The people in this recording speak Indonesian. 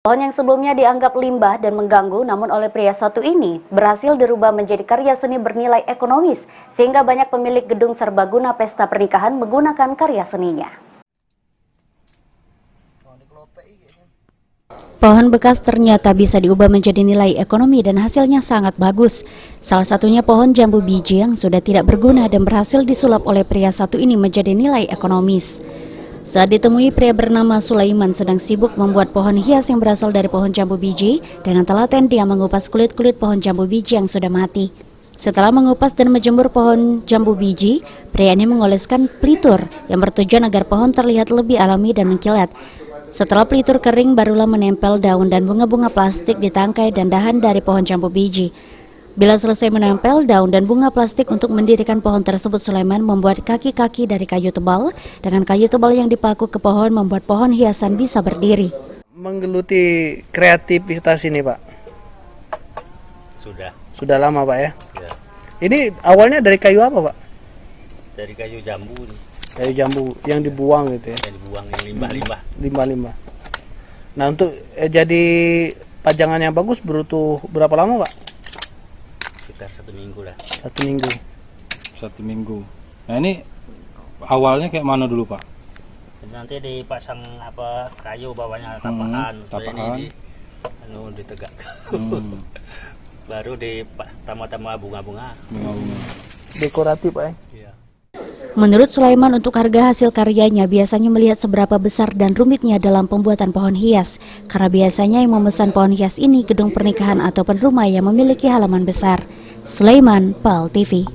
Pohon yang sebelumnya dianggap limbah dan mengganggu, namun oleh pria satu ini berhasil dirubah menjadi karya seni bernilai ekonomis, sehingga banyak pemilik gedung serbaguna pesta pernikahan menggunakan karya seninya. Pohon bekas ternyata bisa diubah menjadi nilai ekonomi dan hasilnya sangat bagus. Salah satunya pohon jambu biji yang sudah tidak berguna dan berhasil disulap oleh pria satu ini menjadi nilai ekonomis. Saat ditemui, pria bernama Sulaiman sedang sibuk membuat pohon hias yang berasal dari pohon jambu biji. Dengan telaten dia mengupas kulit-kulit pohon jambu biji yang sudah mati. Setelah mengupas dan menjemur pohon jambu biji, pria ini mengoleskan pelitur yang bertujuan agar pohon terlihat lebih alami dan mengkilat. Setelah pelitur kering, barulah menempel daun dan bunga-bunga plastik di tangkai dan dahan dari pohon jambu biji. Bila selesai menempel daun dan bunga plastik untuk mendirikan pohon tersebut, Sulaiman membuat kaki-kaki dari kayu tebal. Dengan kayu tebal yang dipaku ke pohon membuat pohon hiasan bisa berdiri. Menggeluti kreativitas ini, Pak? Sudah lama, Pak ya? Ya. Ini awalnya dari kayu apa, Pak? Dari kayu jambu nih. Kayu jambu yang dibuang gitu ya? Yang dibuang, yang limbah-limbah. Limbah-limbah. Nah, untuk jadi pajangan yang bagus butuh berapa lama, Pak? Sekitar 1 minggu lah. 1 minggu. 1 minggu. Nah, ini awalnya kayak mana dulu, Pak? Nanti dipasang kayu bawahnya tapakan. Tapakan. Ditegakkan. Baru ditambah-tambah bunga-bunga. Dekoratif, Pak ya? Iya. Menurut Sulaiman, untuk harga hasil karyanya biasanya melihat seberapa besar dan rumitnya dalam pembuatan pohon hias. Karena biasanya yang memesan pohon hias ini gedung pernikahan ataupun rumah yang memiliki halaman besar. Sulaiman, PAL TV.